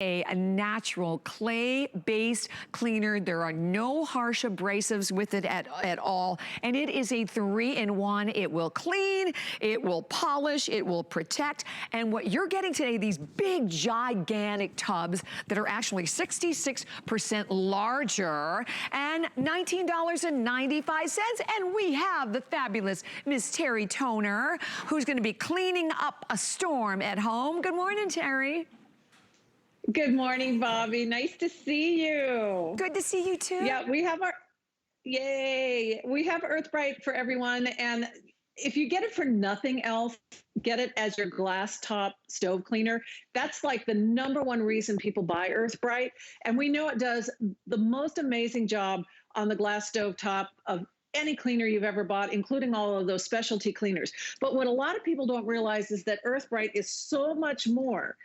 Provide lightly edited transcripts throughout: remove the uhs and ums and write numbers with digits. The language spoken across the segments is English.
a natural clay-based cleaner. There are no harsh abrasives with it at all. And it is a 3-in-1. It will clean, it will polish, it will protect. And what you're getting today, these big, gigantic tubs that are actually 66% larger and $19.95. And we have the fabulous Miss Terry Toner, who's gonna be cleaning up a storm at home. Good morning, Terry. Good morning, Bobby. Nice to see you. Good to see you too. Yeah, we have yay. We have Earth Brite for everyone. And if you get it for nothing else, get it as your glass top stove cleaner. That's like the #1 reason people buy Earth Brite. And we know it does the most amazing job on the glass stove top of any cleaner you've ever bought, including all of those specialty cleaners. But what a lot of people don't realize is that Earth Brite is so much more.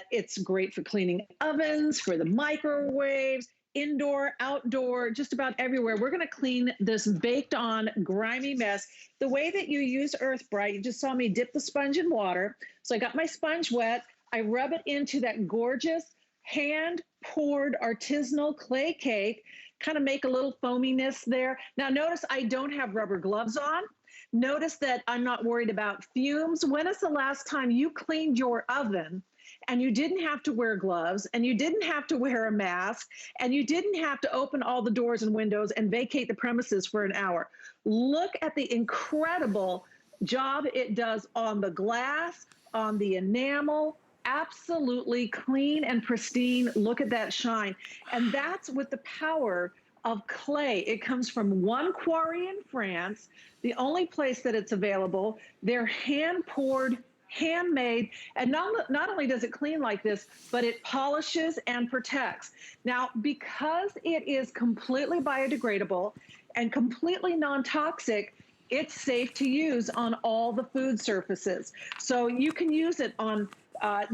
It's great for cleaning ovens, for the microwaves, indoor, outdoor, just about everywhere. We're gonna clean this baked on, grimy mess. The way that you use Earth Brite, you just saw me dip the sponge in water. So I got my sponge wet. I rub it into that gorgeous hand-poured artisanal clay cake, kind of make a little foaminess there. Now notice I don't have rubber gloves on. Notice that I'm not worried about fumes. When is the last time you cleaned your oven and you didn't have to wear gloves and you didn't have to wear a mask and you didn't have to open all the doors and windows and vacate the premises for an hour? Look at the incredible job it does on the glass, on the enamel. Absolutely clean and pristine. Look at that shine. And that's with the power of clay. It comes from one quarry in France, the only place that it's available. They're hand poured, handmade, and not only does it clean like this, but it polishes and protects. Now, because it is completely biodegradable and completely non-toxic, it's safe to use on all the food surfaces. So you can use it on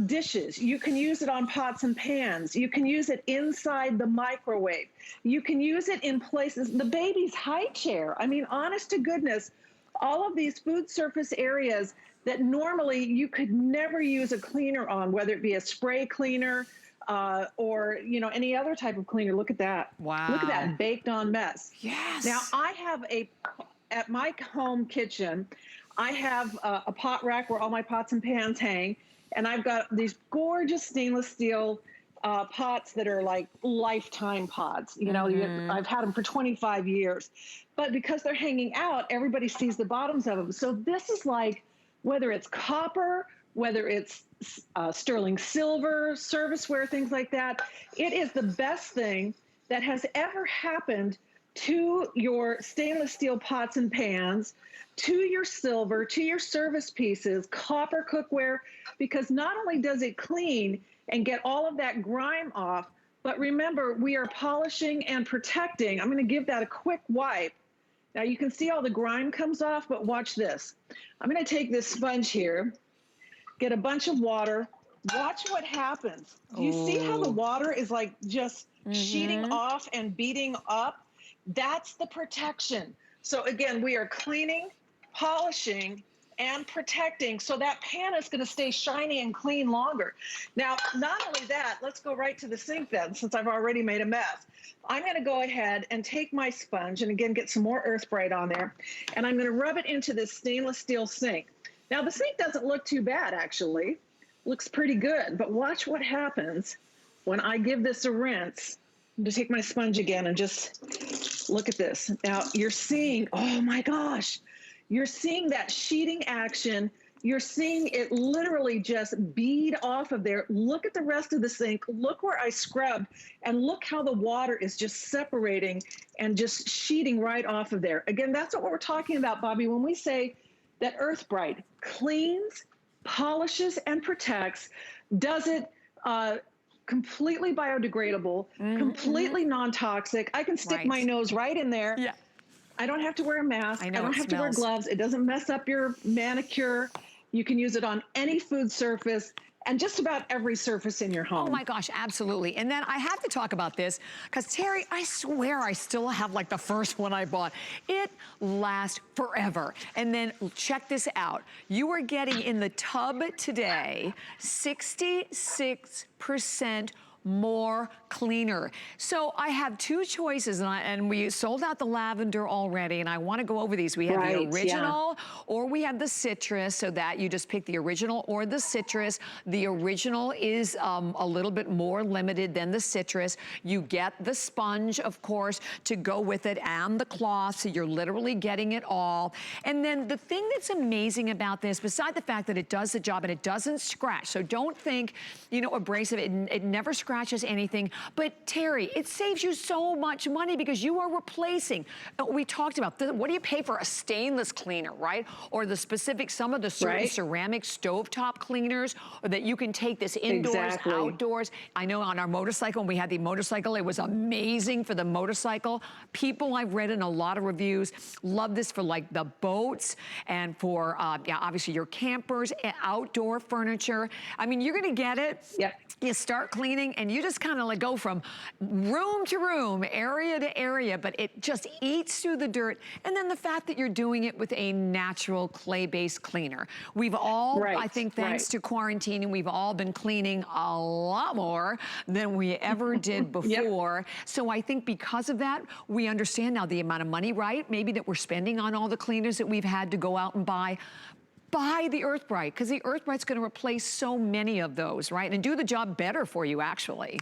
dishes. You can use it on pots and pans. You can use it inside the microwave. You can use it in places, the baby's high chair. I mean, honest to goodness, all of these food surface areas that normally you could never use a cleaner on, whether it be a spray cleaner or any other type of cleaner. Look at that. Wow. Look at that baked on mess. Yes. Now I have at my home kitchen, I have a pot rack where all my pots and pans hang. And I've got these gorgeous stainless steel pots that are like lifetime pots. I've had them for 25 years. But because they're hanging out, everybody sees the bottoms of them. So this is like, whether it's copper, whether it's sterling silver, serviceware, things like that, it is the best thing that has ever happened to your stainless steel pots and pans, to your silver, to your service pieces, copper cookware, because not only does it clean and get all of that grime off, but remember, we are polishing and protecting. I'm going to give that a quick wipe. Now you can see all the grime comes off, but watch this. I'm going to take this sponge here, get a bunch of water, watch what happens. Do you see how the water is like just sheeting off and beating up? That's the protection. So again, we are cleaning, polishing, and protecting, so that pan is going to stay shiny and clean longer. Now, not only that, let's go right to the sink then, since I've already made a mess. I'm going to go ahead and take my sponge and again get some more Earth Brite on there, and I'm going to rub it into this stainless steel sink. Now, the sink doesn't look too bad, actually. Looks pretty good, but watch what happens when I give this a rinse. I'm going to take my sponge again and just look at this. Now, you're seeing, oh my gosh, you're seeing that sheeting action. You're seeing it literally just bead off of there. Look at the rest of the sink. Look where I scrubbed, and look how the water is just separating and just sheeting right off of there. Again, that's what we're talking about, Bobby, when we say that Earth Brite cleans, polishes, and protects. Does it completely biodegradable, completely non-toxic. I can stick my nose right in there. Yeah. I don't have to wear a mask. I know, I don't have to wear gloves. It doesn't mess up your manicure. You can use it on any food surface. and just about every surface in your home. Oh my gosh, absolutely. And then I have to talk about this because Terry, I swear I still have like the first one I bought. It lasts forever. And then check this out. You are getting in the tub today 66% more cleaner. So I have two choices, and we sold out the lavender already, and I want to go over these. We have the original, or we have the citrus, so that you just pick the original or the citrus. The original is a little bit more limited than the citrus. You get the sponge, of course, to go with it, and the cloth, so you're literally getting it all. And then the thing that's amazing about this, beside the fact that it does the job and it doesn't scratch, so don't think, you know, abrasive, it never scratches anything. But Terry, it saves you so much money because you are replacing. We talked about what do you pay for a stainless cleaner, right? Or the specific, some of the certain ceramic stovetop cleaners, or that you can take this indoors, outdoors. I know on our motorcycle, when we had the motorcycle, it was amazing for the motorcycle. People, I've read in a lot of reviews, love this for like the boats and for, yeah, obviously your campers, outdoor furniture. I mean, you're gonna get it. You start cleaning and you just kind of like go from room to room, area to area, but it just eats through the dirt. And then the fact that you're doing it with a natural clay-based cleaner. We've all, I think thanks to quarantine, we've all been cleaning a lot more than we ever did before. So I think because of that, we understand now the amount of money, right? Maybe that we're spending on all the cleaners that we've had to go out and buy. Buy the Earth Brite, because the Earth Brite's gonna replace so many of those, right? And do the job better for you, actually.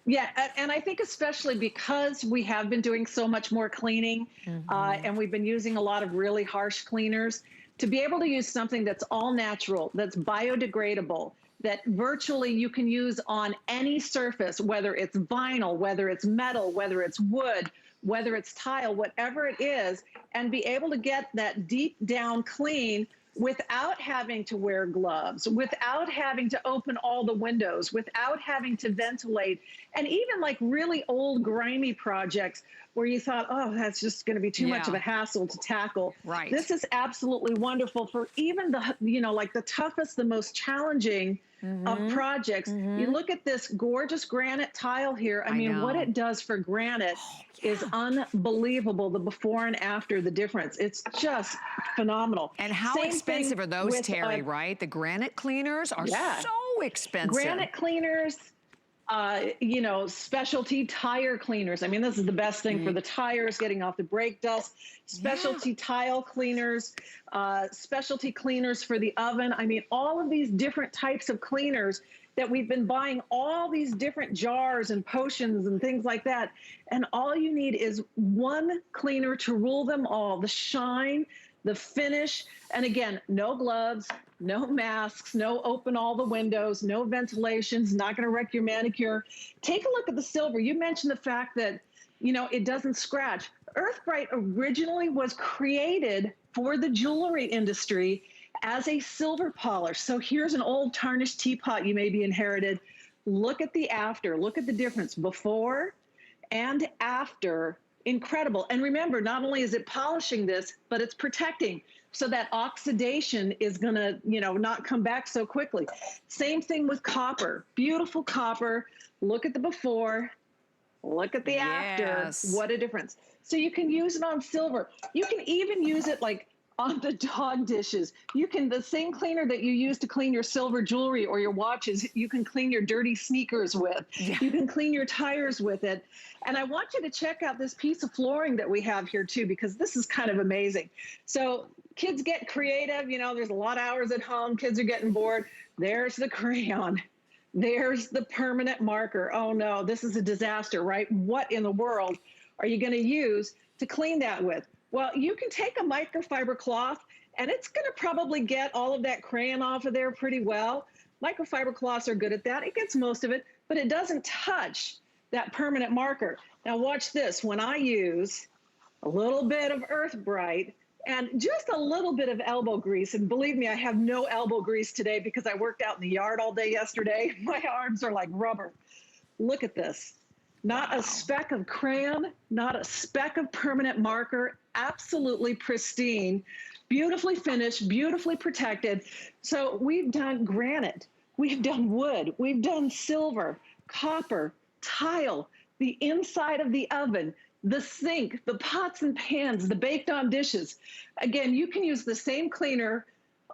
Yeah, and I think especially because we have been doing so much more cleaning, and we've been using a lot of really harsh cleaners, to be able to use something that's all natural, that's biodegradable, that virtually you can use on any surface, whether it's vinyl, whether it's metal, whether it's wood, whether it's tile, whatever it is, and be able to get that deep down clean without having to wear gloves, without having to open all the windows, without having to ventilate, and even like really old grimy projects where you thought, oh, that's just going to be too much of a hassle to tackle. This is absolutely wonderful for even the, you know, like the toughest, the most challenging of projects. You look at this gorgeous granite tile here. I mean, what it does for granite is unbelievable. The before and after, the difference. It's just phenomenal. And how expensive are those, Terry, right? The granite cleaners are so expensive. Granite cleaners, you know, specialty tire cleaners. I mean, this is the best thing for the tires, getting off the brake dust. Specialty tile cleaners, specialty cleaners for the oven. I mean, all of these different types of cleaners that we've been buying, all these different jars and potions and things like that. And all you need is one cleaner to rule them all. The shine, the finish, and again, no gloves, no masks, no open all the windows, no ventilations, not going to wreck your manicure. Take a look at the silver. You mentioned the fact that, you know, it doesn't scratch. Earth Brite originally was created for the jewelry industry as a silver polish. So here's an old tarnished teapot you maybe inherited. Look at the after, look at the difference before and after. Incredible. And remember, not only is it polishing this, but it's protecting so that oxidation is going to, you know, not come back so quickly. Same thing with copper. Beautiful copper. Look at the before. Look at the after. What a difference. So you can use it on silver. You can even use it like on the dog dishes. You can, the same cleaner that you use to clean your silver jewelry or your watches, you can clean your dirty sneakers with. You can clean your tires with it. And I want you to check out this piece of flooring that we have here too, because this is kind of amazing. So kids get creative, you know, there's a lot of hours at home, kids are getting bored. There's the crayon. There's the permanent marker. Oh no, this is a disaster, right? What in the world are you going to use to clean that with? Well, you can take a microfiber cloth and it's going to probably get all of that crayon off of there pretty well. Microfiber cloths are good at that. It gets most of it, but it doesn't touch that permanent marker. Now watch this. When I use a little bit of Earth Brite and just a little bit of elbow grease, and believe me, I have no elbow grease today because I worked out in the yard all day yesterday. My arms are like rubber. Look at this. Not a speck of crayon, not a speck of permanent marker, absolutely pristine, beautifully finished, beautifully protected. So we've done granite, We've done wood, we've done silver, copper, tile, the inside of the oven, the sink, the pots and pans, the baked on dishes. Again, you can use the same cleaner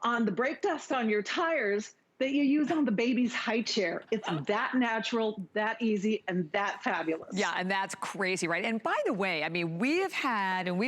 on the brake dust on your tires that you use on the baby's high chair. It's that natural, that easy, and that fabulous. Yeah, and that's crazy, right? And by the way, I mean, we've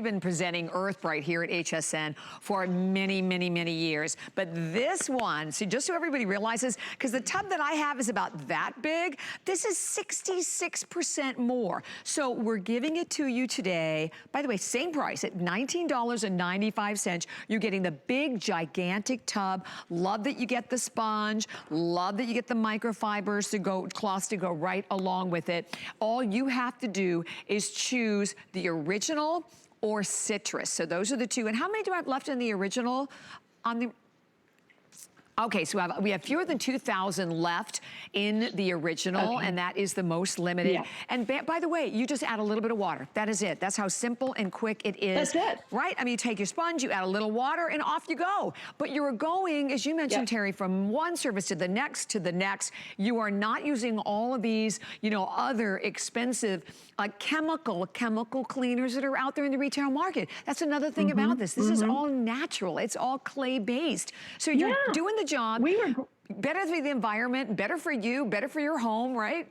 been presenting Earth Brite here at HSN for many, many, many years. But this one, so just so everybody realizes, because the tub that I have is about that big, this is 66% more. So we're giving it to you today. By the way, same price at $19.95. You're getting the big, gigantic tub. Love that you get the sponge. Love that you get the microfibers cloths to go right along with it. All you have to do is choose the original or citrus. So those are the two. And how many do I have left in the original? Okay, so we have fewer than 2,000 left in the original, and that is the most limited. Yeah. And by the way, you just add a little bit of water. That is it. That's how simple and quick it is. That's it. Right? I mean, you take your sponge, you add a little water, and off you go. But you're going, as you mentioned, Terry, from one service to the next to the next. You are not using all of these, you know, other expensive chemical cleaners that are out there in the retail market. That's another thing about this. This is all natural. It's all clay-based. So you're doing the job. Better for the environment, better for you, better for your home, right?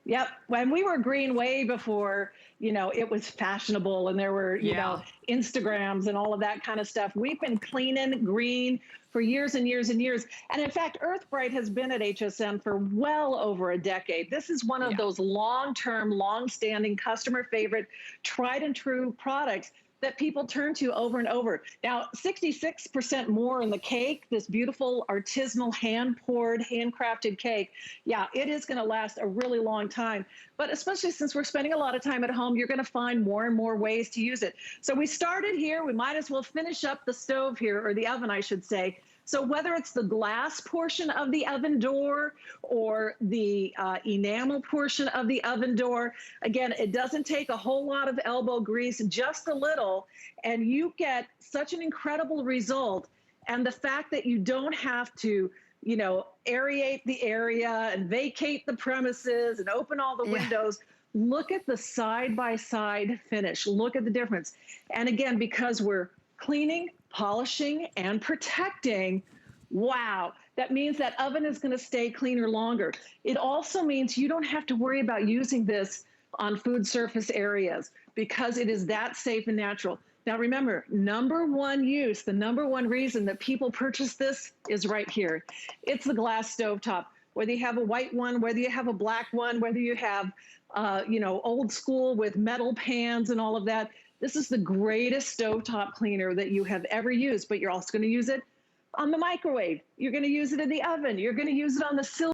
Yep. When we were green way before, you know, it was fashionable and there were, you know, Instagrams and all of that kind of stuff. We've been cleaning green for years and years and years. And in fact, Earth Brite has been at HSN for well over a decade. This is one of those long-term, long-standing customer favorite, tried and true products that people turn to over and over. Now, 66% more in the cake, this beautiful artisanal hand-poured, handcrafted cake. Yeah, it is gonna last a really long time. But especially since we're spending a lot of time at home, you're gonna find more and more ways to use it. So we started here, we might as well finish up the stove here, or the oven, I should say. So whether it's the glass portion of the oven door or the enamel portion of the oven door, again, it doesn't take a whole lot of elbow grease, just a little, and you get such an incredible result. And the fact that you don't have to, you know, aerate the area and vacate the premises and open all the windows. Look at the side-by-side finish. Look at the difference. And again, because we're cleaning, polishing, and protecting, wow, that means that oven is going to stay cleaner longer. It also means you don't have to worry about using this on food surface areas because it is that safe and natural. Now remember, number one use, the number one reason that people purchase this is right here. It's the glass stovetop. Whether you have a white one, whether you have a black one, whether you have, you know, old school with metal pans and all of that, this is the greatest stovetop cleaner that you have ever used, but you're also going to use it on the microwave. You're going to use it in the oven. You're going to use it on the silver.